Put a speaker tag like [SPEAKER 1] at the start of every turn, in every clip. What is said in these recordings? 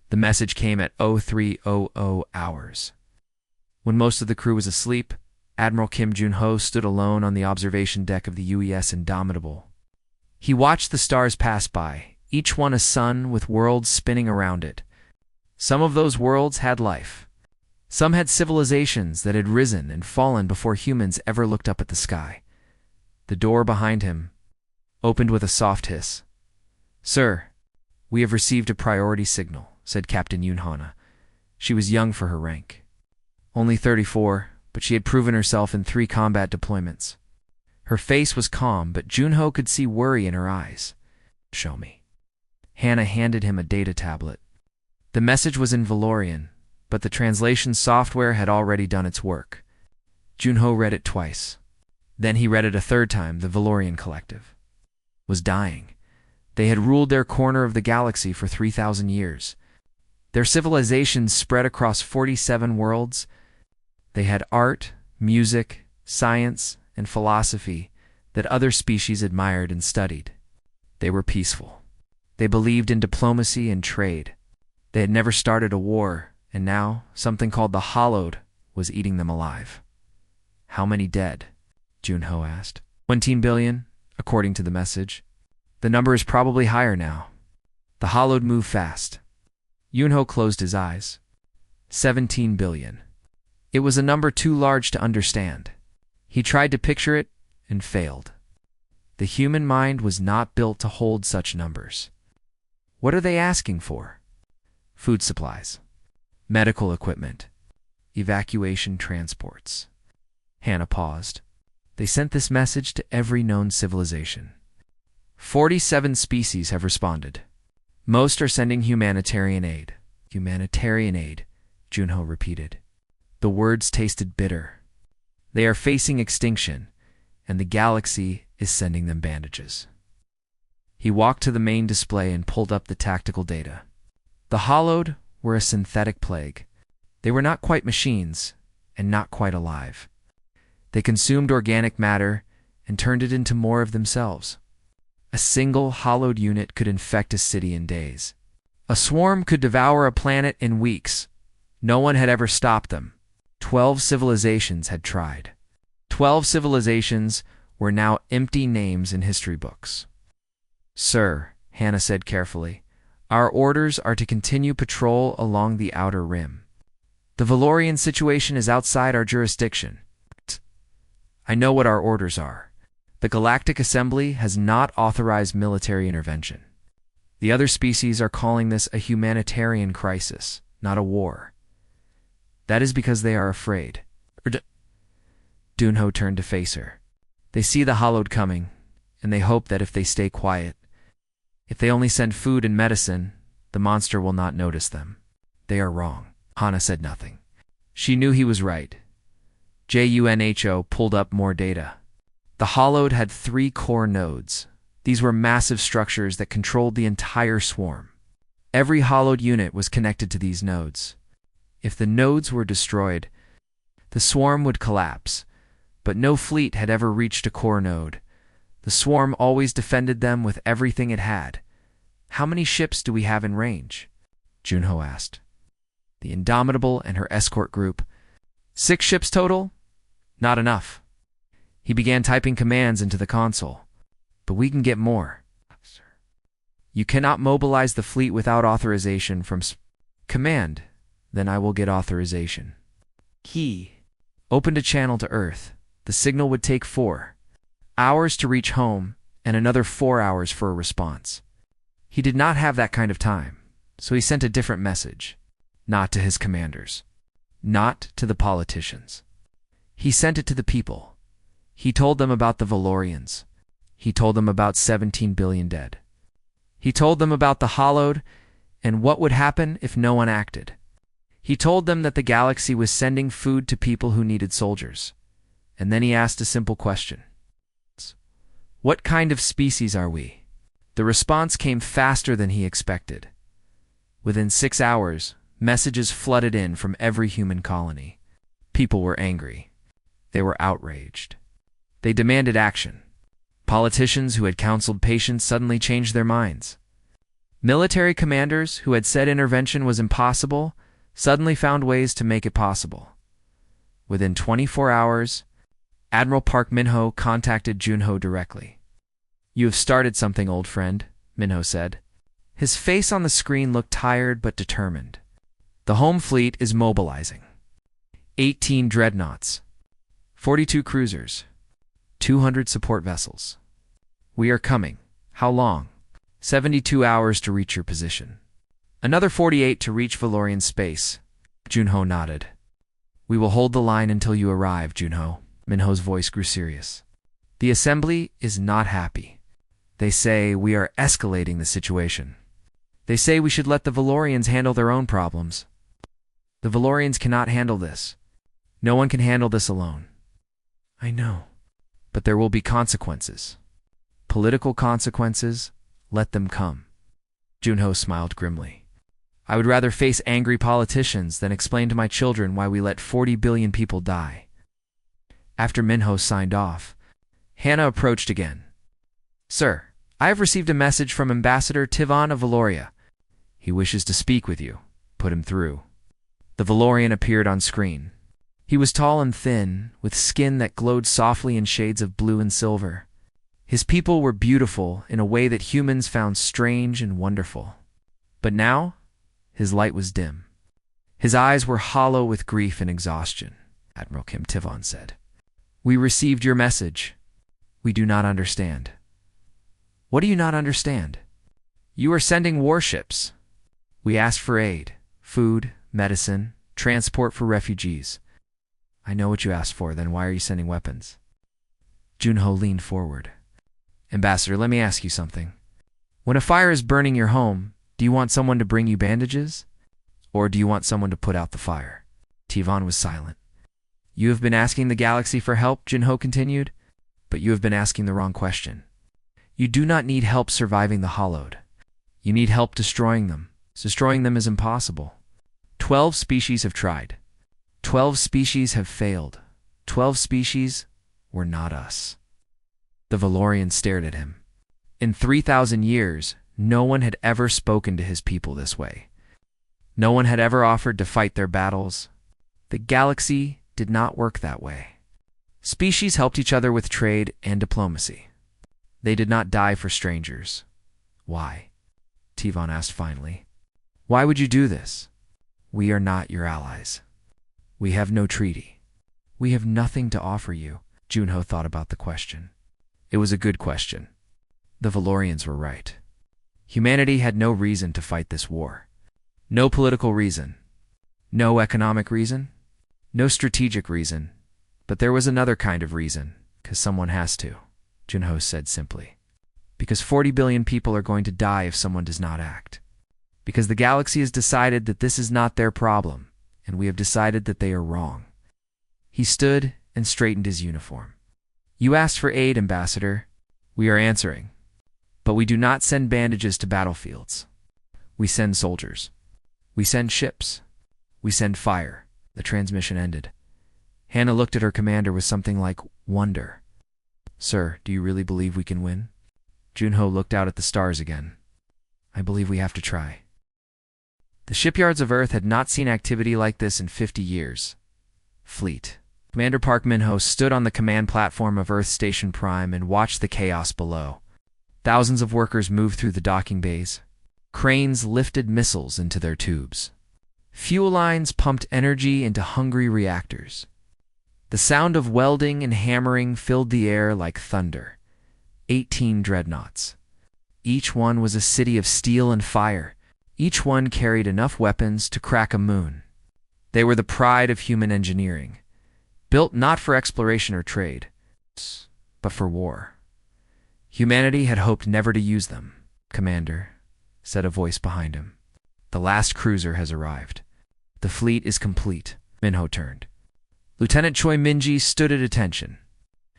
[SPEAKER 1] The message came at 0300 hours. When most of the crew was asleep, Admiral Kim Jun-ho stood alone on the observation deck of the UES Indomitable. He watched the stars pass by, each one a sun with worlds spinning around it. Some of those worlds had life. Some had civilizations that had risen and fallen before humans ever looked up at the sky. The door behind him opened with a soft hiss. "Sir, we have received a priority signal," said Captain Yoon-hana. She was young for her rank. Only 34, but she had proven herself in 3 combat deployments. Her face was calm, but Jun-ho could see worry in her eyes. "Show me." Hannah handed him a data tablet. The message was in Valorian, but the translation software had already done its work. Jun-ho read it twice. Then he read it a third time. The Valorian Collective was dying. They had ruled their corner of the galaxy for 3,000 years. Their civilizations spread across 47 worlds. They had art, music, science, and philosophy that other species admired and studied. They were peaceful. They believed in diplomacy and trade. They had never started a war, and now something called the Hollowed was eating them alive. "How many dead?" Jun-ho asked. 17 billion, according to the message. "The number is probably higher now." The Hollowed moved fast. Yoon-ho closed his eyes. 17 billion. It was a number too large to understand. He tried to picture it and failed. The human mind was not built to hold such numbers. What are they asking for? Food supplies, medical equipment, evacuation transports. Hannah paused. They sent this message to every known civilization. 47 species have responded. Most are sending humanitarian aid. Humanitarian aid, Jun-ho repeated. The words tasted bitter. They are facing extinction, and the galaxy is sending them bandages. He walked to the main display and pulled up the tactical data. The Hollowed were a synthetic plague. They were not quite machines, and not quite alive. They consumed organic matter and turned it into more of themselves. A single Hollowed unit could infect a city in days. A swarm could devour a planet in weeks. No one had ever stopped them. 12 civilizations had tried. 12 civilizations were now empty names in history books. "Sir," Hannah said carefully, "our orders are to continue patrol along the outer rim. The Valorian situation is outside our jurisdiction." "I know what our orders are. The Galactic Assembly has not authorized military intervention. The other species are calling this a humanitarian crisis, not a war. That is because they are afraid." Jun-ho turned to face her. "They see the Hollowed coming, and they hope that if they stay quiet, if they only send food and medicine, the monster will not notice them." "They are wrong." Hannah said nothing. She knew he was right. Junho pulled up more data. The Hollowed had 3 core nodes. These were massive structures that controlled the entire swarm. Every Hollowed unit was connected to these nodes. If the nodes were destroyed, the swarm would collapse. But no fleet had ever reached a core node. The swarm always defended them with everything it had. "How many ships do we have in range?" Jun-ho asked. The Indomitable and her escort group. 6 ships total? Not enough. He began typing commands into the console. "But we can get more." "You cannot mobilize the fleet without authorization from command." "Then I will get authorization." He opened a channel to Earth. The signal would take 4 hours to reach home and another 4 hours for a response. He did not have that kind of time, so he sent a different message. Not to his commanders. Not to the politicians. He sent it to the people. He told them about the Valorians. He told them about 17 billion dead. He told them about the Hollowed and what would happen if no one acted. He told them that the galaxy was sending food to people who needed soldiers. And then he asked a simple question. "What kind of species are we?" The response came faster than he expected. Within 6 hours, messages flooded in from every human colony. People were angry. They were outraged. They demanded action. Politicians who had counseled patience suddenly changed their minds. Military commanders who had said intervention was impossible suddenly found ways to make it possible. Within 24 hours, Admiral Park Min-ho contacted Junho directly. "You have started something, old friend," Min-ho said. His face on the screen looked tired but determined. "The home fleet is mobilizing. 18 dreadnoughts, 42 cruisers, 200 support vessels. We are coming. How long? 72 hours to reach your position. Another 48 to reach Valorian space." Junho nodded. "We will hold the line until you arrive, Junho." Minho's voice grew serious. "The assembly is not happy. They say we are escalating the situation. They say we should let the Valorians handle their own problems. The Valorians cannot handle this. No one can handle this alone." "I know. But there will be consequences. Political consequences. Let them come." Junho smiled grimly. "I would rather face angry politicians than explain to my children why we let 40 billion people die." After Minho signed off, Hannah approached again. "Sir, I have received a message from Ambassador Tivan of Valoria. He wishes to speak with you. Put him through." The Valorian appeared on screen. He was tall and thin, with skin that glowed softly in shades of blue and silver. His people were beautiful in a way that humans found strange and wonderful. But now, his light was dim. His eyes were hollow with grief and exhaustion. Admiral Kim Tivan said, "We received your message. We do not understand." "What do you not understand?" "You are sending warships. We asked for aid, food, medicine, transport for refugees." "I know what you asked for, then why are you sending weapons?" Junho leaned forward. "Ambassador, let me ask you something. When a fire is burning your home, do you want someone to bring you bandages? Or do you want someone to put out the fire?" Tivan was silent. "You have been asking the galaxy for help," Junho continued, "but you have been asking the wrong question. You do not need help surviving the Hollowed. You need help destroying them. Destroying them is impossible. 12 species have tried. 12 species have failed. 12 species were not us." The Valorian stared at him. In 3,000 years, no one had ever spoken to his people this way. No one had ever offered to fight their battles. The galaxy did not work that way. Species helped each other with trade and diplomacy. They did not die for strangers. "Why?" Tivan asked finally. "Why would you do this? We are not your allies. We have no treaty. We have nothing to offer you." Junho thought about the question. It was a good question. The Valorians were right. Humanity had no reason to fight this war. No political reason. No economic reason. No strategic reason. But there was another kind of reason, because someone has to, Junho said simply. Because 40 billion people are going to die if someone does not act. Because the galaxy has decided that this is not their problem, and we have decided that they are wrong. He stood and straightened his uniform. "You asked for aid, Ambassador. We are answering. But we do not send bandages to battlefields. We send soldiers. We send ships. We send fire." The transmission ended. Hannah looked at her commander with something like wonder. "Sir, do you really believe we can win?" Junho looked out at the stars again. "I believe we have to try." The shipyards of Earth had not seen activity like this in 50 years. Fleet. Commander Park Min-ho stood on the command platform of Earth Station Prime and watched the chaos below. Thousands of workers moved through the docking bays. Cranes lifted missiles into their tubes. Fuel lines pumped energy into hungry reactors. The sound of welding and hammering filled the air like thunder. 18 dreadnoughts. Each one was a city of steel and fire. Each one carried enough weapons to crack a moon. They were the pride of human engineering. Built not for exploration or trade, but for war. Humanity had hoped never to use them. "Commander," said a voice behind him, "the last cruiser has arrived. The fleet is complete." Minho turned. Lieutenant Choi Minji stood at attention.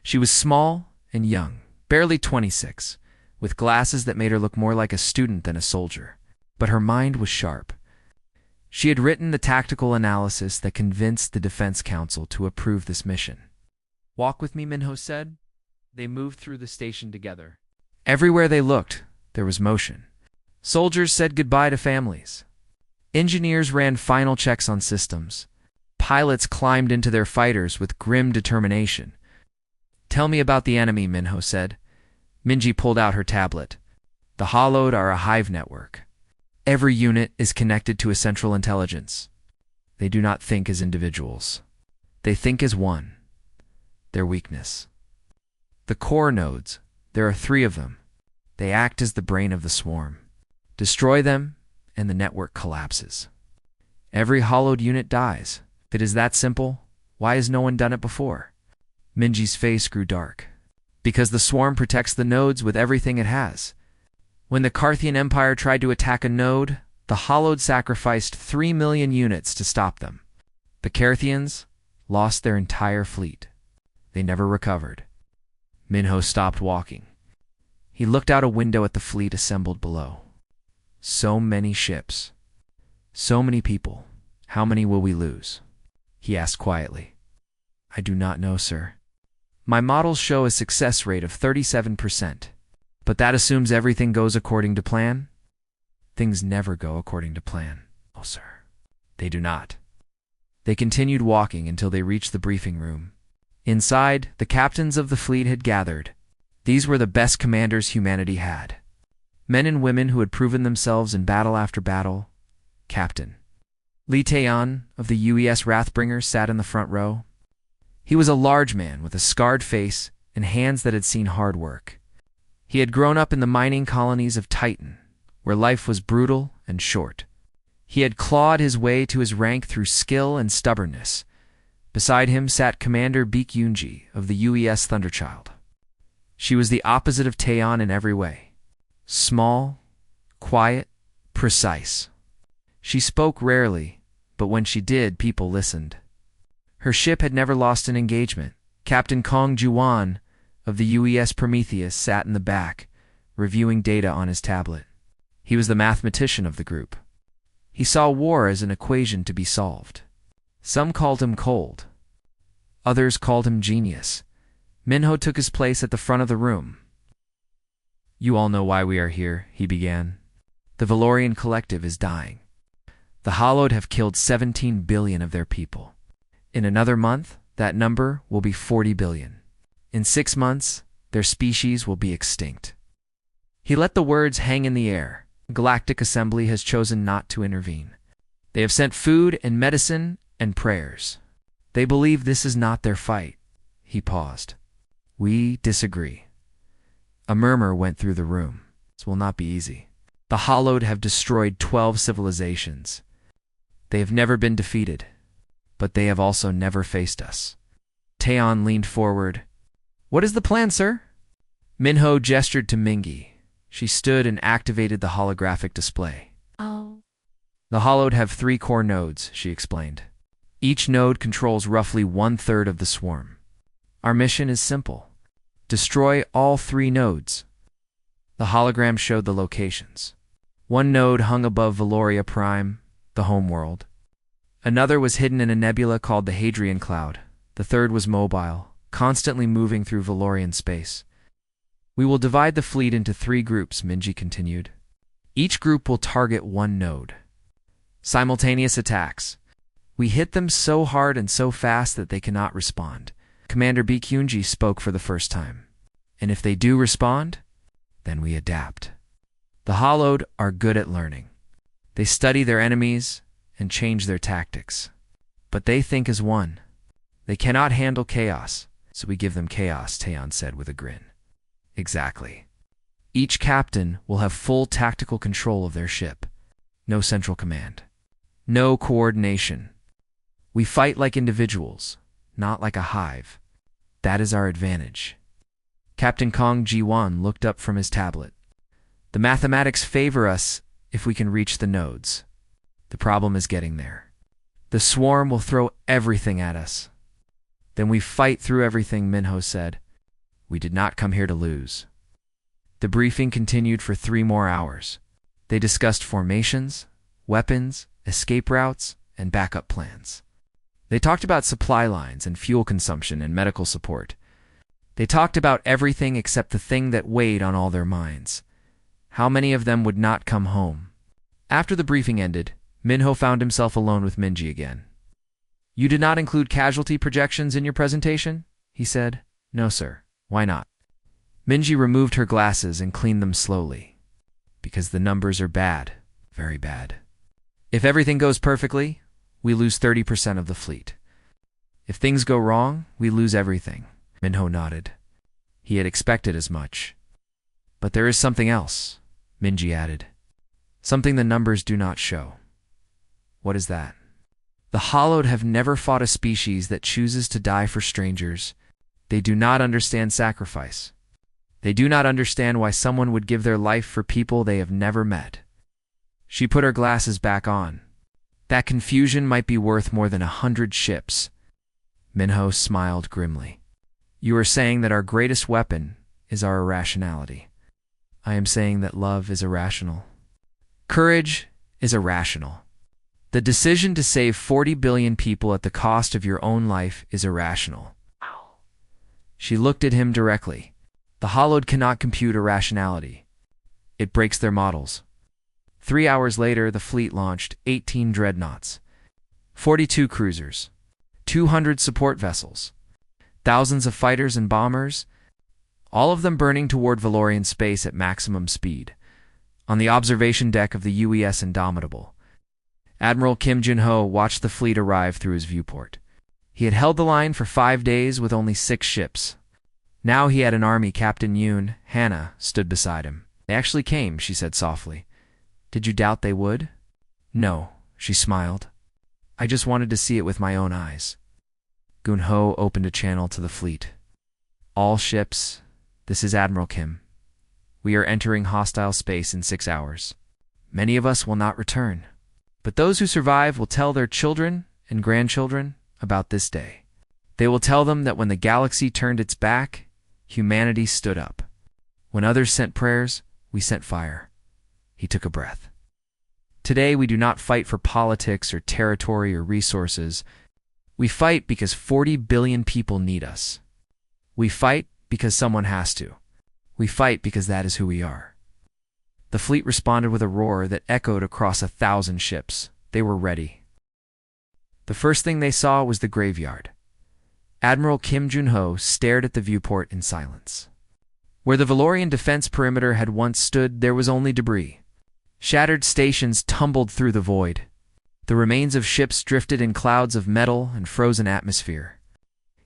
[SPEAKER 1] She was small and young, barely 26, with glasses that made her look more like a student than a soldier. But her mind was sharp. She had written the tactical analysis that convinced the Defense Council to approve this mission. "Walk with me," Minho said. They moved through the station together. Everywhere they looked, there was motion. Soldiers said goodbye to families. Engineers ran final checks on systems. Pilots climbed into their fighters with grim determination. "Tell me about the enemy," Minho said. Minji pulled out her tablet. "The Hollowed are a hive network. Every unit is connected to a central intelligence. They do not think as individuals. They think as one. Their weakness. The core nodes, there are 3 of them. They act as the brain of the swarm. Destroy them, and the network collapses. Every hollowed unit dies. If it is that simple, why has no one done it before?" Minji's face grew dark. "Because the swarm protects the nodes with everything it has. When the Carthian Empire tried to attack a node, the Hollowed sacrificed 3 million units to stop them. The Carthians lost their entire fleet. They never recovered." Minho stopped walking. He looked out a window at the fleet assembled below. So many ships. So many people. "How many will we lose?" he asked quietly. "I do not know, sir. My models show a success rate of 37%. But that assumes everything goes according to plan? Things never go according to plan. Oh, sir. They do not." They continued walking until they reached the briefing room. Inside, the captains of the fleet had gathered. These were the best commanders humanity had. Men and women who had proven themselves in battle after battle. Captain Li Taeyan of the UES Wrathbringer sat in the front row. He was a large man with a scarred face and hands that had seen hard work. He had grown up in the mining colonies of Titan, where life was brutal and short. He had clawed his way to his rank through skill and stubbornness. Beside him sat Commander Baek Yoonji of the UES Thunderchild. She was the opposite of Taeyan in every way. Small, quiet, precise. She spoke rarely, but when she did, people listened. Her ship had never lost an engagement. Captain Kong Juwan of the UES Prometheus sat in the back, reviewing data on his tablet. He was the mathematician of the group. He saw war as an equation to be solved. Some called him cold. Others called him genius. Minho took his place at the front of the room. "You all know why we are here," he began. "The Valorian collective is dying. The Hollowed have killed 17 billion of their people. In another month, that number will be 40 billion. In 6 months, their species will be extinct." He let the words hang in the air. Galactic Assembly has chosen not to intervene. They have sent food and medicine and prayers. They believe this is not their fight. He paused. "We disagree." A murmur went through the room. "This will not be easy. The Hollowed have destroyed 12 civilizations. They have never been defeated, but they have also never faced us." Taeyan leaned forward. "What is the plan, sir?" Minho gestured to Mingi. She stood and activated the holographic display.
[SPEAKER 2] "Oh."
[SPEAKER 1] "The Hollowed have 3 core nodes," she explained. "Each node controls roughly 1/3 of the swarm. Our mission is simple. Destroy all 3 nodes." The hologram showed the locations. One node hung above Valoria Prime, the homeworld. Another was hidden in a nebula called the Hadrian Cloud. The third was mobile, constantly moving through Valorian space. "We will divide the fleet into 3 groups," Minji continued. "Each group will target one node. Simultaneous attacks. We hit them so hard and so fast that they cannot respond." Commander Baek Yoonji spoke for the first time. "And if they do respond, then we adapt." The Hollowed are good at learning. They study their enemies and change their tactics. But they think as one. They cannot handle chaos, so we give them chaos, Taeyan said with a grin. "Exactly. Each captain will have full tactical control of their ship. No central command. No coordination. We fight like individuals, not like a hive. That is our advantage." Captain Kong Ji-won looked up from his tablet. "The mathematics favor us if we can reach the nodes. The problem is getting there. The swarm will throw everything at us." "Then we fight through everything," Minho said. "We did not come here to lose." The briefing continued for 3 more hours. They discussed formations, weapons, escape routes, and backup plans. They talked about supply lines and fuel consumption and medical support. They talked about everything except the thing that weighed on all their minds: How many of them would not come home? After the briefing ended, Minho found himself alone with Minji again. "You did not include casualty projections in your presentation?" he said. "No, sir. Why not?" Minji removed her glasses and cleaned them slowly. "Because the numbers are bad. Very bad. If everything goes perfectly, we lose 30% of the fleet. If things go wrong, we lose everything." Minho nodded. He had expected as much. "But there is something else," Minji added. "Something the numbers do not show." "What is that?" "The Hallowed have never fought a species that chooses to die for strangers. They do not understand sacrifice. They do not understand why someone would give their life for people they have never met." She put her glasses back on. "That confusion might be worth more than 100 ships." Minho smiled grimly. "You are saying that our greatest weapon is our irrationality. I am saying that love is irrational. Courage is irrational. The decision to save 40 billion people at the cost of your own life is irrational." She looked at him directly. "The Hallowed cannot compute irrationality. It breaks their models." 3 hours later, the fleet launched 18 Dreadnoughts, 42 cruisers, 200 support vessels, thousands of fighters and bombers, all of them burning toward Valorian space at maximum speed. On the observation deck of the UES Indomitable, Admiral Kim Jun-ho watched the fleet arrive through his viewport. He had held the line for 5 days with only 6 ships. Now he had an army. Captain Yoon, Hannah, stood beside him. "They actually came," she said softly. "Did you doubt they would?" "No," she smiled. "I just wanted to see it with my own eyes." Gun-ho opened a channel to the fleet. "All ships, this is Admiral Kim. We are entering hostile space in 6 hours. Many of us will not return, but those who survive will tell their children and grandchildren about this day. They will tell them that when the galaxy turned its back, humanity stood up. When others sent prayers, we sent fire." He took a breath. "Today we do not fight for politics or territory or resources. We fight because 40 billion people need us. We fight because someone has to. We fight because that is who we are." The fleet responded with a roar that echoed across 1,000 ships. They were ready. The first thing they saw was the graveyard. Admiral Kim Jun-ho stared at the viewport in silence. Where the Valorian defense perimeter had once stood, there was only debris. Shattered stations tumbled through the void. The remains of ships drifted in clouds of metal and frozen atmosphere.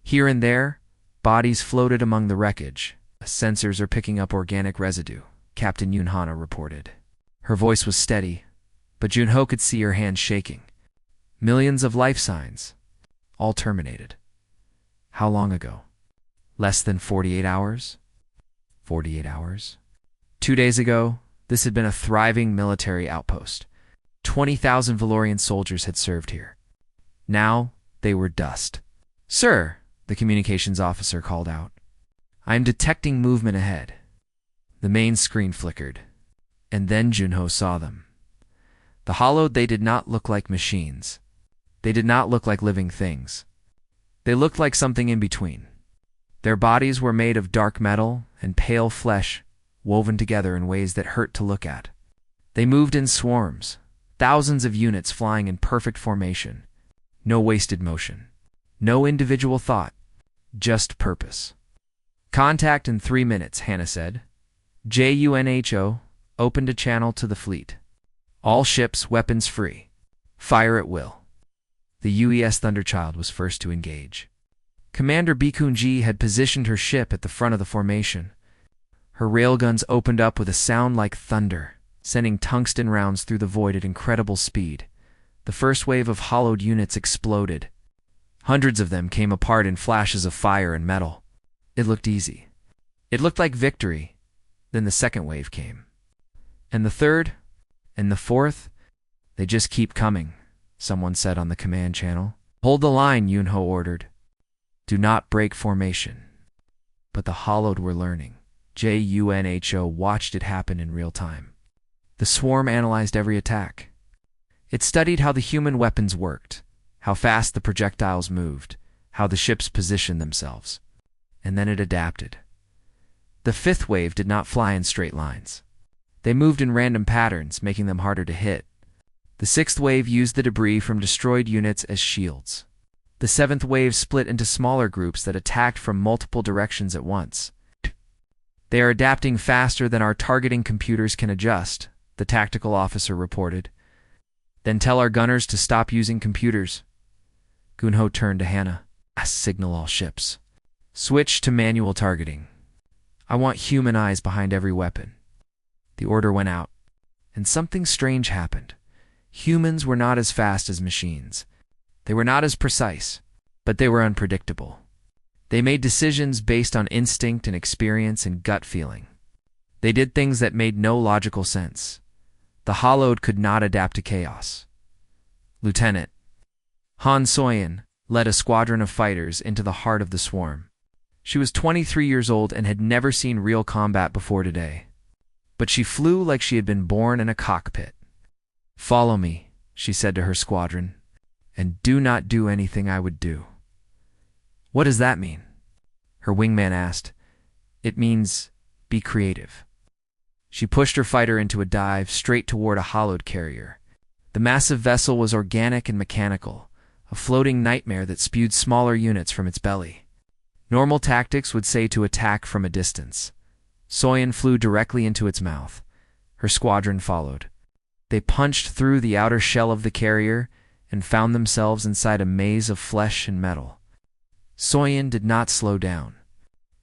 [SPEAKER 1] Here and there, bodies floated among the wreckage. "Sensors are picking up organic residue," Captain Yoon Hana reported. Her voice was steady, but Jun-ho could see her hands shaking. "Millions of life signs, all terminated." "How long ago?" "Less than 48 hours." 48 hours? 2 days ago, this had been a thriving military outpost. 20,000 Valorian soldiers had served here. Now, they were dust. "Sir," the communications officer called out, "I am detecting movement ahead." The main screen flickered, and then Jun-ho saw them. The Hallowed, they did not look like machines. They did not look like living things. They looked like something in between. Their bodies were made of dark metal and pale flesh woven together in ways that hurt to look at. They moved in swarms, thousands of units flying in perfect formation. No wasted motion. No individual thought. Just purpose. "Contact in 3 minutes," Hannah said. JUNHO opened a channel to the fleet. "All ships weapons free. Fire at will." The UES Thunderchild was first to engage. Commander Bikunji had positioned her ship at the front of the formation. Her railguns opened up with a sound like thunder, sending tungsten rounds through the void at incredible speed. The first wave of hollowed units exploded. Hundreds of them came apart in flashes of fire and metal. It looked easy. It looked like victory. Then the second wave came. And the third, and the fourth. "They just keep coming," someone said on the command channel. "Hold the line," Yoon-ho ordered. "Do not break formation." But the Hallowed were learning. JUNHO watched it happen in real time. The swarm analyzed every attack. It studied how the human weapons worked, how fast the projectiles moved, how the ships positioned themselves. And then it adapted. The fifth wave did not fly in straight lines. They moved in random patterns, making them harder to hit. The sixth wave used the debris from destroyed units as shields. The seventh wave split into smaller groups that attacked from multiple directions at once. They are adapting faster than our targeting computers can adjust, the tactical officer reported. Then tell our gunners to stop using computers. Gunho turned to Hannah. Signal all ships. Switch to manual targeting. I want human eyes behind every weapon. The order went out, and something strange happened. Humans were not as fast as machines. They were not as precise, but they were unpredictable. They made decisions based on instinct and experience and gut feeling. They did things that made no logical sense. The Hollowed could not adapt to chaos. Lieutenant Han Soyen led a squadron of fighters into the heart of the swarm. She was 23 years old and had never seen real combat before today. But she flew like she had been born in a cockpit. "Follow me," she said to her squadron, "and do not do anything I would do." "What does that mean?" her wingman asked. "It means be creative." She pushed her fighter into a dive straight toward a hollowed carrier. The massive vessel was organic and mechanical, a floating nightmare that spewed smaller units from its belly. Normal tactics would say to attack from a distance. Soyen flew directly into its mouth. Her squadron followed. They punched through the outer shell of the carrier and found themselves inside a maze of flesh and metal. Soyen did not slow down.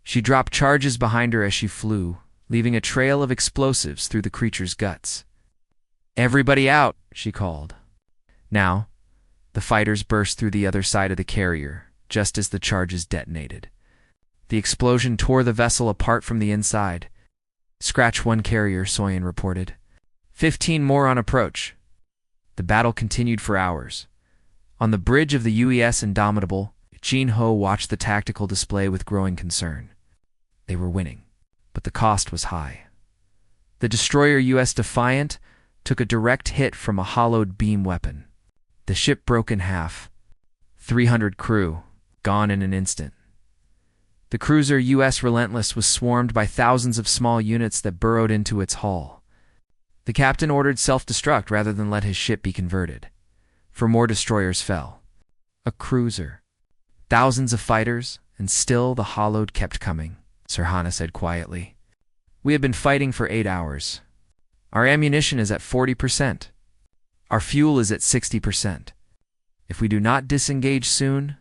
[SPEAKER 1] She dropped charges behind her as she flew, leaving a trail of explosives through the creature's guts. "Everybody out," she called. Now, the fighters burst through the other side of the carrier, just as the charges detonated. The explosion tore the vessel apart from the inside. "Scratch one carrier," Soyen reported. 15 more on approach." The battle continued for hours. On the bridge of the UES Indomitable, Jin Ho watched the tactical display with growing concern. They were winning, but the cost was high. The destroyer US Defiant took a direct hit from a hollowed beam weapon. The ship broke in half. 300 crew, gone in an instant. The cruiser US Relentless was swarmed by thousands of small units that burrowed into its hull. The captain ordered self-destruct rather than let his ship be converted. For more destroyers fell. A cruiser. Thousands of fighters, and still the Hollowed kept coming, Sir Hannah said quietly. "We have been fighting for 8 hours. Our ammunition is at 40%. Our fuel is at 60%. If we do not disengage soon,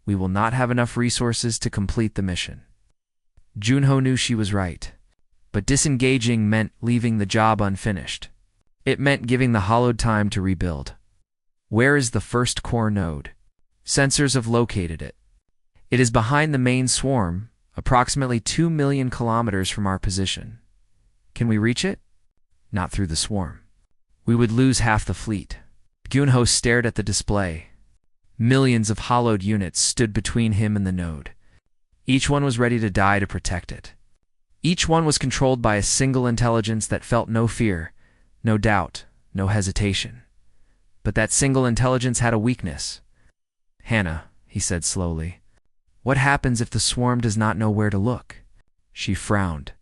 [SPEAKER 1] we will not have enough resources to complete the mission." Junho knew she was right, but disengaging meant leaving the job unfinished. It meant giving the Hollowed time to rebuild. Where is the first core node? Sensors have located it. It is behind the main swarm, approximately 2 million kilometers from our position. Can we reach it? Not through the swarm. We would lose half the fleet. Gunho stared at the display. Millions of hollowed units stood between him and the node. Each one was ready to die to protect it. Each one was controlled by a single intelligence that felt no fear, no doubt, no hesitation. But that single intelligence had a weakness. "Hannah," he said slowly, "what happens if the swarm does not know where to look?" She frowned.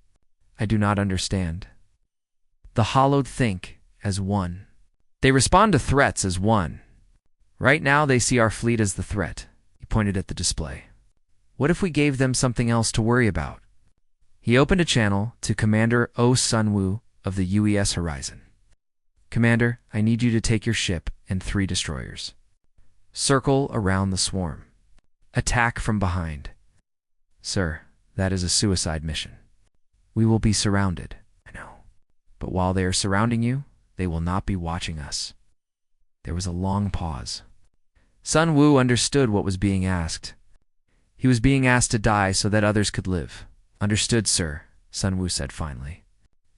[SPEAKER 1] "I do not understand." The Hollowed think as one. They respond to threats as one. Right now they see our fleet as the threat. He pointed at the display. What if we gave them something else to worry about? He opened a channel to Commander Oh Sunwoo of the UES Horizon. "Commander, I need you to take your ship and 3 destroyers. Circle around the swarm. Attack from behind." "Sir, that is a suicide mission. We will be surrounded." "I know. But while they are surrounding you, they will not be watching us." There was a long pause. Sun Wu understood what was being asked. He was being asked to die so that others could live. "Understood, sir," Sun Wu said finally.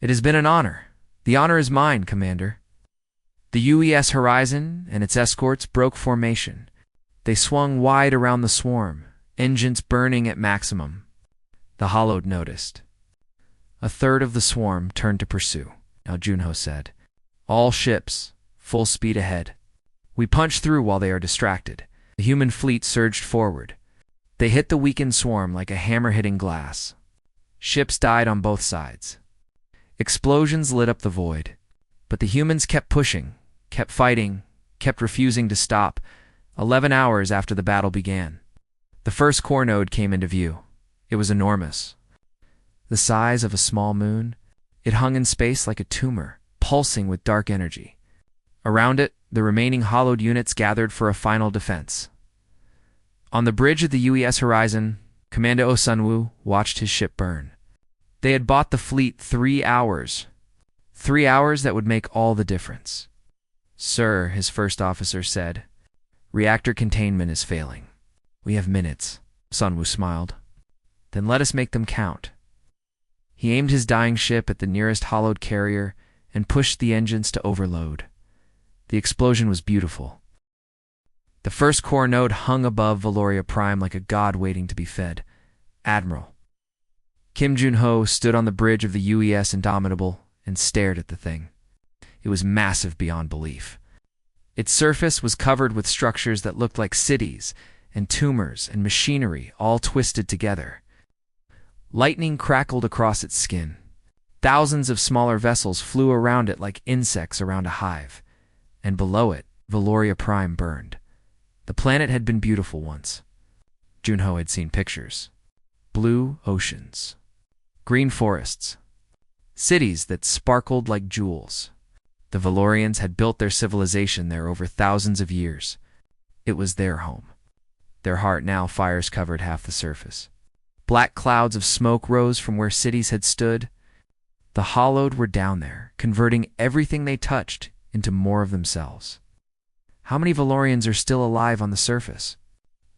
[SPEAKER 1] "It has been an honor. The honor is mine, Commander." The UES Horizon and its escorts broke formation. They swung wide around the swarm, engines burning at maximum. The Hollowed noticed. A third of the swarm turned to pursue. Now Junho said, "All ships, full speed ahead." We punch through while they are distracted. The human fleet surged forward. They hit the weakened swarm like a hammer hitting glass. Ships died on both sides. Explosions lit up the void. But the humans kept pushing, kept fighting, kept refusing to stop. 11 hours after the battle began, the first core node came into view. It was enormous. The size of a small moon, it hung in space like a tumor, pulsing with dark energy. Around it, the remaining hollowed units gathered for a final defense. On the bridge of the UES horizon, Commander Osunwu watched his ship burn. They had bought the fleet 3 hours. 3 hours that would make all the difference. "Sir," his first officer said, "reactor containment is failing. We have minutes." Sunwu smiled. "Then let us make them count." He aimed his dying ship at the nearest hollowed carrier and pushed the engines to overload. The explosion was beautiful. The first core node hung above Valoria Prime like a god waiting to be fed. Admiral Kim Jun-ho stood on the bridge of the UES Indomitable and stared at the thing. It was massive beyond belief. Its surface was covered with structures that looked like cities and tumors and machinery all twisted together. Lightning crackled across its skin. Thousands of smaller vessels flew around it like insects around a hive. And below it, Valoria Prime burned. The planet had been beautiful once. Junho had seen pictures. Blue oceans. Green forests. Cities that sparkled like jewels. The Valorians had built their civilization there over thousands of years. It was their home. Their heart now fires covered half the surface. Black clouds of smoke rose from where cities had stood. The hollowed were down there, converting everything they touched into more of themselves. "How many Valorians are still alive on the surface?"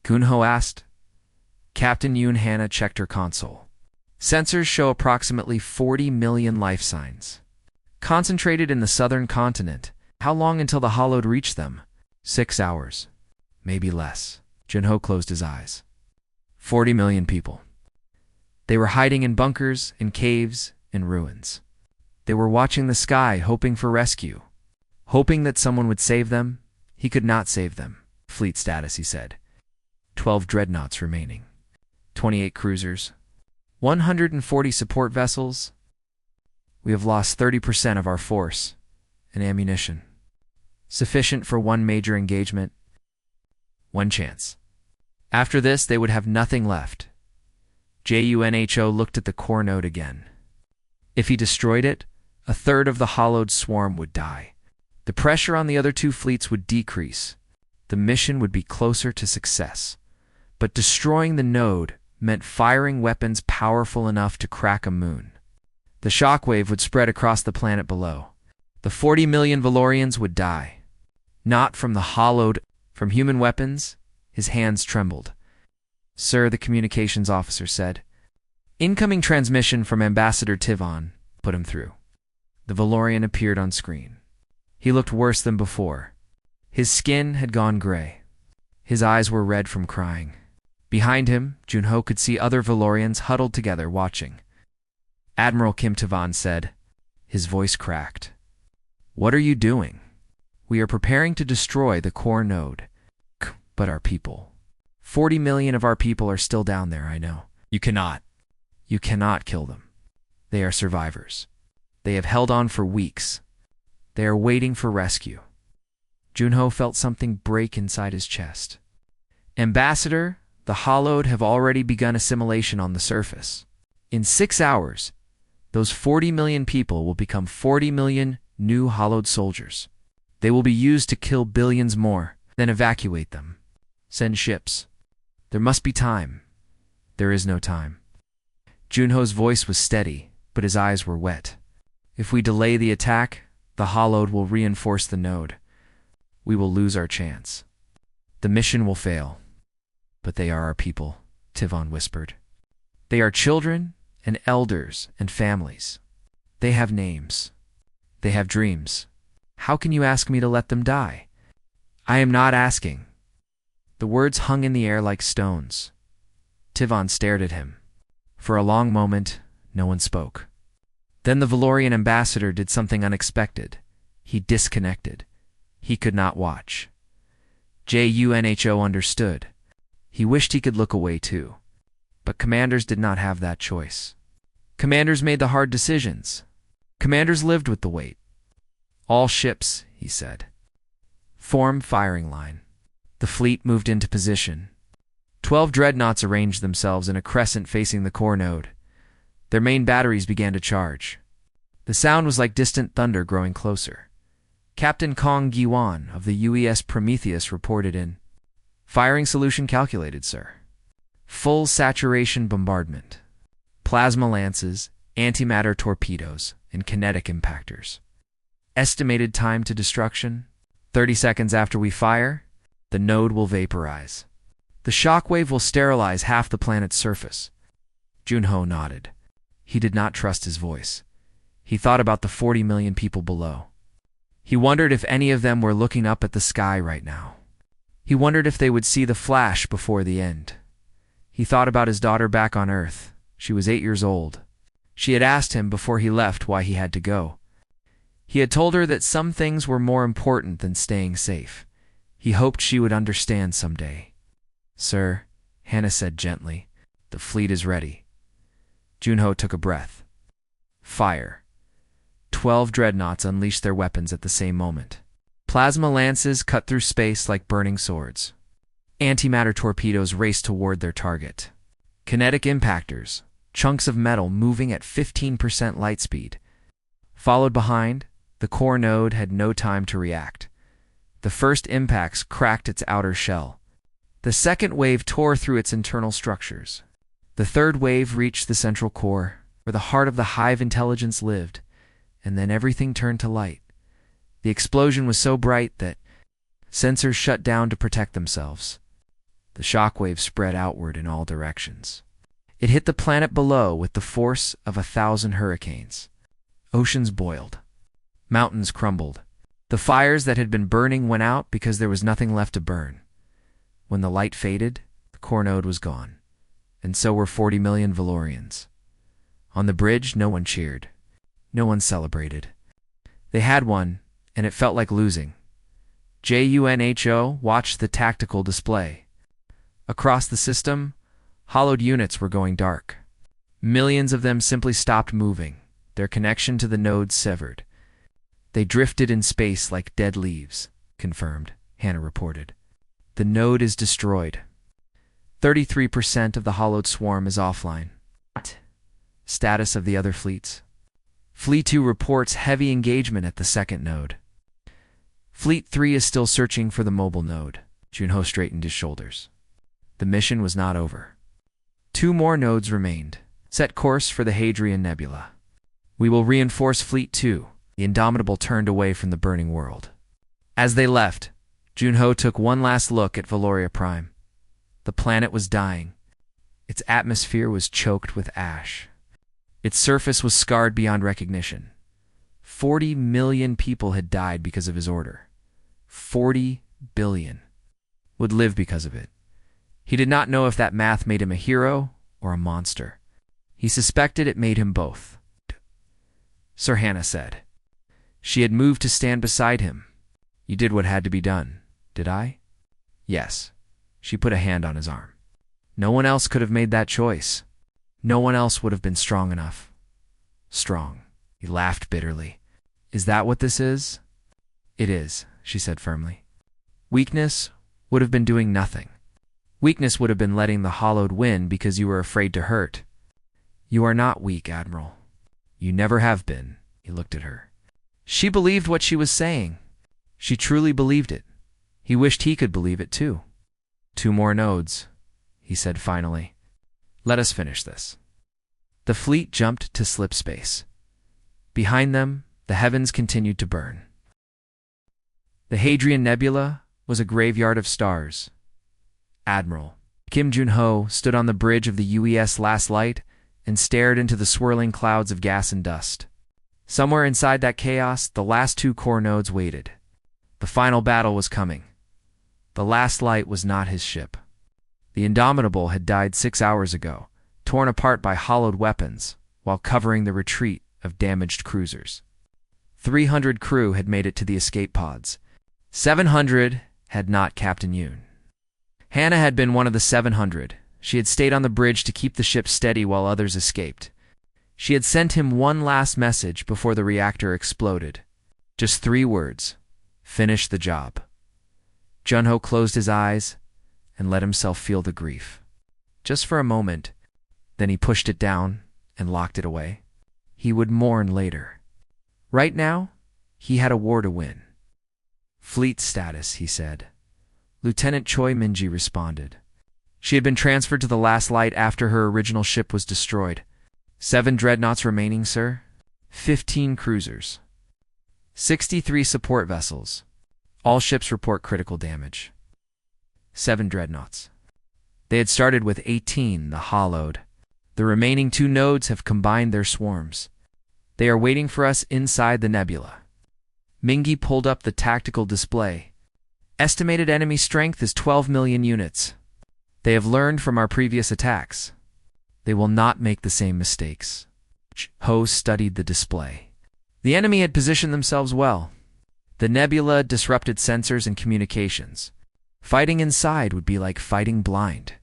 [SPEAKER 1] Gunho asked. Captain Yoon Hannah checked her console. "Sensors show approximately 40 million life signs. Concentrated in the southern continent. How long until the hollowed reach them?" 6 hours. Maybe less. Junho closed his eyes. 40 million people. They were hiding in bunkers, in caves, in ruins. They were watching the sky, hoping for rescue. Hoping that someone would save them. He could not save them. "Fleet status," he said. 12 dreadnoughts remaining. 28 cruisers. 140 support vessels. We have lost 30% of our force and ammunition. Sufficient for one major engagement. One chance. After this, they would have nothing left. Junho looked at the core node again. If he destroyed it, a third of the hollowed swarm would die. The pressure on the other two fleets would decrease. The mission would be closer to success. But destroying the node meant firing weapons powerful enough to crack a moon. The shockwave would spread across the planet below. The 40 million Valorians would die. Not from the hollowed, from human weapons. His hands trembled. "Sir," the communications officer said. "Incoming transmission from Ambassador Tivon." Put him through. The Valorian appeared on screen. He looked worse than before. His skin had gone gray. His eyes were red from crying. Behind him, Junho could see other Valorians huddled together watching. Admiral Kim Tivon said. His voice cracked. "What are you doing?" "We are preparing to destroy the core node." "But our people." 40 million of our people are still down there, I know." You cannot kill them. They are survivors. They have held on for weeks. They are waiting for rescue." Junho felt something break inside his chest. "Ambassador, the hollowed have already begun assimilation on the surface. In 6 hours, those 40 million people will become 40 million new hollowed soldiers. They will be used to kill billions more, then evacuate them. Send ships. There must be time." "There is no time." Junho's voice was steady, but his eyes were wet. "If we delay the attack, the hollowed will reinforce the node. We will lose our chance. The mission will fail." "But they are our people," Tivon whispered. "They are children and elders and families. They have names. They have dreams. How can you ask me to let them die?" "I am not asking." The words hung in the air like stones. Tivon stared at him. For a long moment, no one spoke. Then the Valorian ambassador did something unexpected. He disconnected. He could not watch. Junho understood. He wished he could look away too. But commanders did not have that choice. Commanders made the hard decisions. Commanders lived with the weight. "All ships," he said, "form firing line." The fleet moved into position. 12 dreadnoughts arranged themselves in a crescent facing the core node. Their main batteries began to charge. The sound was like distant thunder growing closer. Captain Kong Giwan of the UES Prometheus reported in. "Firing solution calculated, sir. Full saturation bombardment. Plasma lances, antimatter torpedoes, and kinetic impactors. Estimated time to destruction: 30 seconds after we fire, the node will vaporize. The shockwave will sterilize half the planet's surface." Junho nodded. He did not trust his voice. He thought about the 40 million people below. He wondered if any of them were looking up at the sky right now. He wondered if they would see the flash before the end. He thought about his daughter back on Earth. She was 8 years old. She had asked him before he left why he had to go. He had told her that some things were more important than staying safe. He hoped she would understand someday. "Sir," Hannah said gently, "the fleet is ready." Junho took a breath. Fire. 12 dreadnoughts unleashed their weapons at the same moment. Plasma lances cut through space like burning swords. Antimatter torpedoes raced toward their target. Kinetic impactors, chunks of metal moving at 15% light speed. Followed behind, the core node had no time to react. The first impacts cracked its outer shell. The second wave tore through its internal structures. The third wave reached the central core, where the heart of the hive intelligence lived, and then everything turned to light. The explosion was so bright that sensors shut down to protect themselves. The shockwave spread outward in all directions. It hit the planet below with the force of 1,000 hurricanes. Oceans boiled. Mountains crumbled. The fires that had been burning went out because there was nothing left to burn. When the light faded, the core node was gone, and so were 40 million Valorians. On the bridge, no one cheered. No one celebrated. They had won, and it felt like losing. JUNHO watched the tactical display. Across the system, hollowed units were going dark. Millions of them simply stopped moving, their connection to the nodes severed. "They drifted in space like dead leaves," confirmed, Hannah reported. "The node is destroyed. 33% of the hollowed swarm is offline." Status of the other fleets. Fleet 2 reports heavy engagement at the second node. Fleet 3 is still searching for the mobile node. Junho straightened his shoulders. The mission was not over. 2 more nodes remained. Set course for the Hadrian Nebula. "We will reinforce Fleet 2. The Indomitable turned away from the burning world. As they left, Junho took one last look at Valoria Prime. The planet was dying. Its atmosphere was choked with ash. Its surface was scarred beyond recognition. 40 million people had died because of his order. 40 billion would live because of it. He did not know if that math made him a hero or a monster. He suspected it made him both. Sir Hannah said. She had moved to stand beside him. "You did what had to be done, did I?" "Yes." She put a hand on his arm. "No one else could have made that choice. No one else would have been strong enough." "Strong." He laughed bitterly. "Is that what this is?" "It is," she said firmly. "Weakness would have been doing nothing. Weakness would have been letting the hollowed win because you were afraid to hurt. You are not weak, Admiral. You never have been." He looked at her. She believed what she was saying. She truly believed it. He wished he could believe it too. "2 more nodes," he said finally. "Let us finish this." The fleet jumped to slip space. Behind them, the heavens continued to burn. The Hadrian Nebula was a graveyard of stars. Admiral Kim Jun-ho stood on the bridge of the UES Last Light and stared into the swirling clouds of gas and dust. Somewhere inside that chaos, the last 2 core nodes waited. The final battle was coming. The Last Light was not his ship. The Indomitable had died 6 hours ago, torn apart by hollowed weapons, while covering the retreat of damaged cruisers. 300 crew had made it to the escape pods. 700 had not. Captain Yoon. Hannah had been one of the 700. She had stayed on the bridge to keep the ship steady while others escaped. She had sent him one last message before the reactor exploded. Just 3 words. Finish the job. Junho closed his eyes and let himself feel the grief. Just for a moment, then he pushed it down and locked it away. He would mourn later. Right now, he had a war to win. Fleet status, he said. Lieutenant Choi Minji responded. She had been transferred to the last light after her original ship was destroyed. 7 dreadnoughts remaining, sir. 15 cruisers. 63 support vessels. All ships report critical damage. 7 dreadnoughts. They had started with 18, the hollowed. The remaining 2 nodes have combined their swarms. They are waiting for us inside the nebula. Mingi pulled up the tactical display. Estimated enemy strength is 12 million units. They have learned from our previous attacks. They will not make the same mistakes. Ho studied the display. The enemy had positioned themselves well. The nebula disrupted sensors and communications. Fighting inside would be like fighting blind.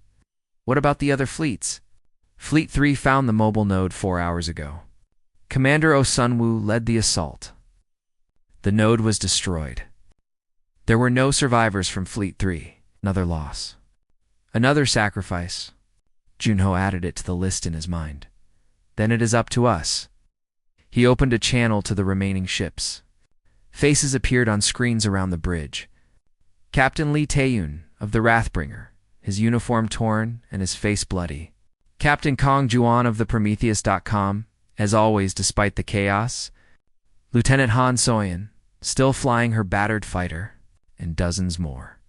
[SPEAKER 1] What about the other fleets? Fleet 3 found the mobile node 4 hours ago. Commander Oh Sunwoo led the assault. The node was destroyed. There were no survivors from Fleet 3. Another loss. Another sacrifice. Junho added it to the list in his mind. Then it is up to us. He opened a channel to the remaining ships. Faces appeared on screens around the bridge. Captain Lee Taeyun of the Wrathbringer, his uniform torn and his face bloody. Captain Kong Juan of the Prometheus.com, as always despite the chaos. Lieutenant Han Soyan, still flying her battered fighter, and dozens more.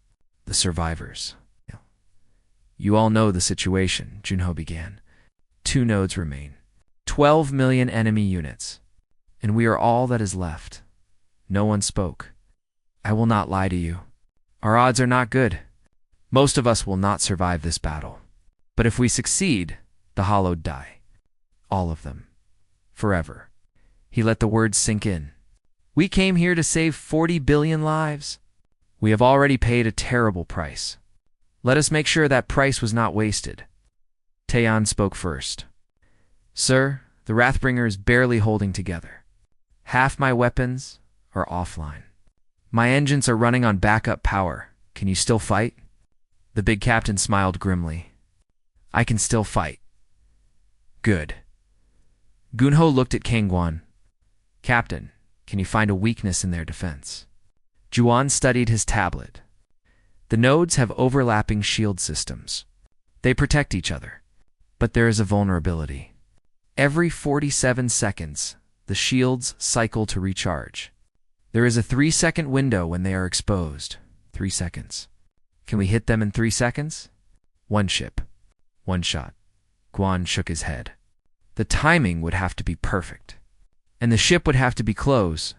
[SPEAKER 1] The survivors. You all know the situation, Junho began. 2 nodes remain. 12 million enemy units. And we are all that is left. No one spoke. I will not lie to you. Our odds are not good. Most of us will not survive this battle. But if we succeed, the hollowed die. All of them. Forever. He let the words sink in. We came here to save 40 billion lives. We have already paid a terrible price. Let us make sure that price was not wasted. Taeyan spoke first. Sir, the Wrathbringer is barely holding together. Half my weapons are offline. My engines are running on backup power. Can you still fight? The big captain smiled grimly. I can still fight. Good. Gunho looked at Kangwon. Captain, can you find a weakness in their defense? Juan studied his tablet. The nodes have overlapping shield systems. They protect each other. But there is a vulnerability. Every 47 seconds, the shields cycle to recharge. There is a 3-second window when they are exposed. 3 seconds. Can we hit them in 3 seconds? 1 ship. 1 shot. Guan shook his head. The timing would have to be perfect. And the ship would have to be close.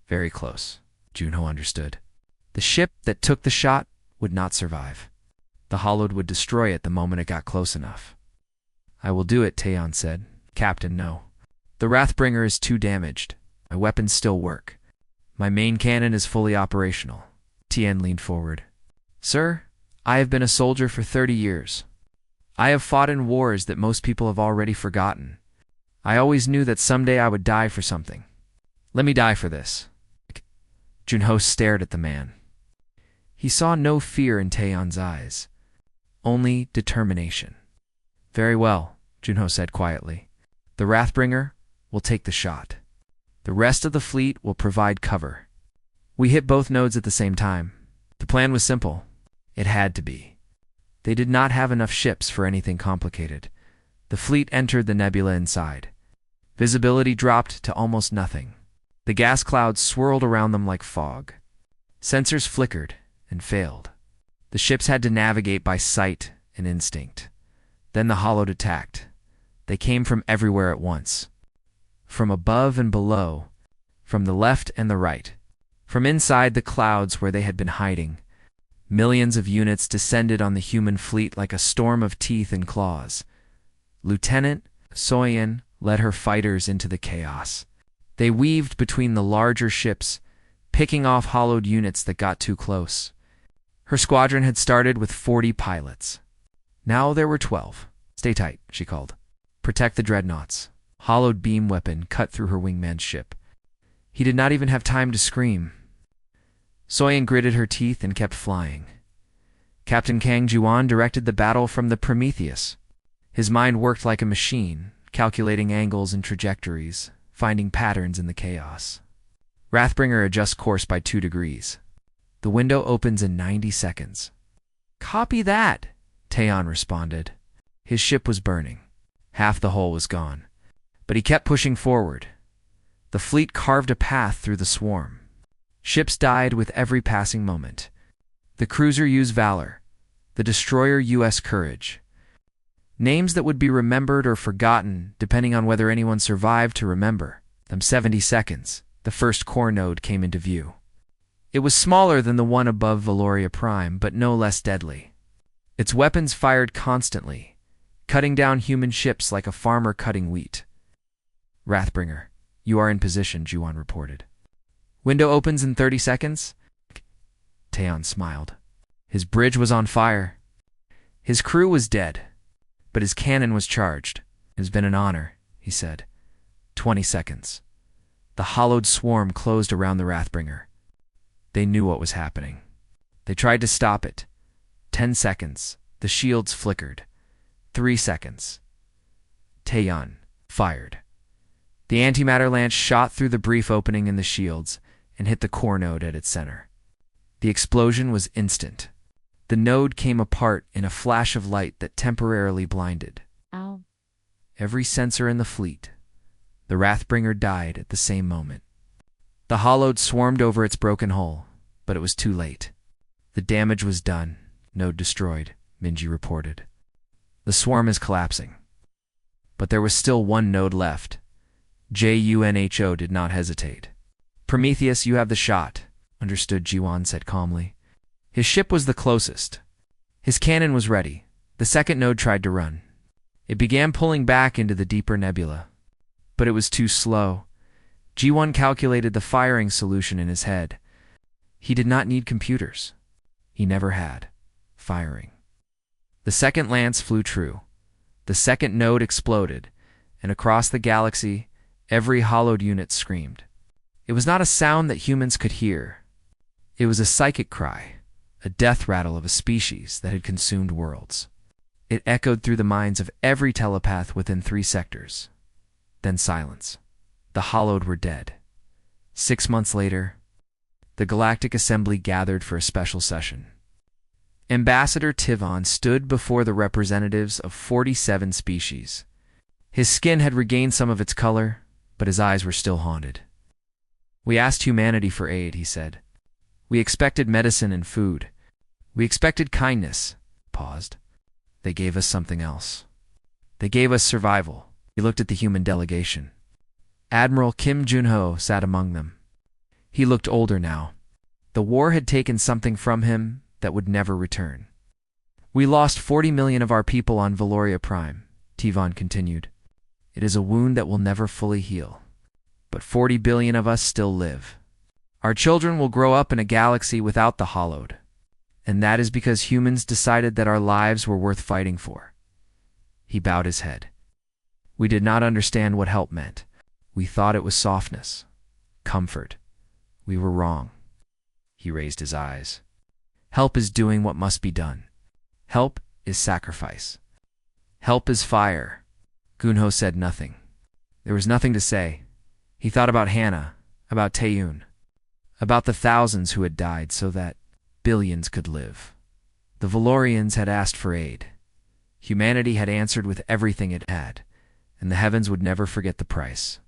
[SPEAKER 1] Very close. Junho understood. The ship that took the shot would not survive. The hollowed would destroy it the moment it got close enough. I will do it, Taeyan said. Captain, no. The Wrathbringer is too damaged. My weapons still work. My main cannon is fully operational. Tien leaned forward. Sir, I have been a soldier for 30 years. I have fought in wars that most people have already forgotten. I always knew that someday I would die for something. Let me die for this. Junho stared at the man. He saw no fear in Taeyan's eyes, only determination. Very well, Junho said quietly. The Wrathbringer will take the shot. The rest of the fleet will provide cover. We hit both nodes at the same time. The plan was simple. It had to be. They did not have enough ships for anything complicated. The fleet entered the nebula inside. Visibility dropped to almost nothing. The gas clouds swirled around them like fog. Sensors flickered and failed. The ships had to navigate by sight and instinct. Then the hollowed attacked. They came from everywhere at once. From above and below, from the left and the right, from inside the clouds where they had been hiding. Millions of units descended on the human fleet like a storm of teeth and claws. Lieutenant Soyan led her fighters into the chaos. They weaved between the larger ships, picking off hollowed units that got too close. Her squadron had started with 40 pilots. Now there were 12. Stay tight, she called. Protect the dreadnoughts. hollowed beam weapon cut through her wingman's ship. He did not even have time to scream. Soyeon gritted her teeth and kept flying. Captain Kang Juan directed the battle from the Prometheus. His mind worked like a machine, calculating angles and trajectories, finding patterns in the chaos. Wrathbringer adjusts course by 2 degrees. The window opens in 90 seconds. "Copy that," Taeyeon responded. His ship was burning. Half the hull was gone. But he kept pushing forward. The fleet carved a path through the swarm. Ships died with every passing moment. The cruiser used Valor, the destroyer U.S. Courage. Names that would be remembered or forgotten depending on whether anyone survived to remember them. 70 seconds, the first core node came into view. It was smaller than the one above Valoria Prime, but no less deadly. Its weapons fired constantly, cutting down human ships like a farmer cutting wheat. "Wrathbringer, you are in position," Juan reported. "Window opens in 30 seconds?" Taeyeon smiled. His bridge was on fire. His crew was dead, but his cannon was charged. "It has been an honor," he said. 20 seconds. The hollowed swarm closed around the Wrathbringer. They knew what was happening. They tried to stop it. 10 seconds. The shields flickered. 3 seconds. Taeyeon fired. The antimatter lance shot through the brief opening in the shields and hit the core node at its center. The explosion was instant. The node came apart in a flash of light that temporarily blinded.
[SPEAKER 2] Ow.
[SPEAKER 1] Every sensor in the fleet. The Wrathbringer died at the same moment. The hollowed swarmed over its broken hull, but it was too late. The damage was done. Node destroyed, Minji reported. "The swarm is collapsing." But there was still one node left. JUNHO did not hesitate. "Prometheus, you have the shot," understood Jiwon said calmly. His ship was the closest. His cannon was ready. The second node tried to run. It began pulling back into the deeper nebula. But it was too slow. G1 calculated the firing solution in his head. He did not need computers. He never had. Firing. The second lance flew true. The second node exploded, and across the galaxy, every hollowed unit screamed. It was not a sound that humans could hear. It was a psychic cry, a death rattle of a species that had consumed worlds. It echoed through the minds of every telepath within 3 sectors. Then silence. The hollowed were dead. 6 months later, the Galactic Assembly gathered for a special session. Ambassador Tivon stood before the representatives of 47 species. His skin had regained some of its color, but his eyes were still haunted. "We asked humanity for aid," he said. "We expected medicine and food. We expected kindness." Paused. "They gave us something else. They gave us survival." He looked at the human delegation. Admiral Kim Jun-ho sat among them. He looked older now. The war had taken something from him that would never return. "We lost 40 million of our people on Valoria Prime," Tivon continued. "It is a wound that will never fully heal. But 40 billion of us still live. Our children will grow up in a galaxy without the hollowed. And that is because humans decided that our lives were worth fighting for." He bowed his head. "We did not understand what help meant. We thought it was softness, comfort. We were wrong." He raised his eyes. "Help is doing what must be done. Help is sacrifice. Help is fire." Gunho said nothing. There was nothing to say. He thought about Hannah, about Taeyoon, about the thousands who had died so that billions could live. The Valorians had asked for aid. Humanity had answered with everything it had, and the heavens would never forget the price.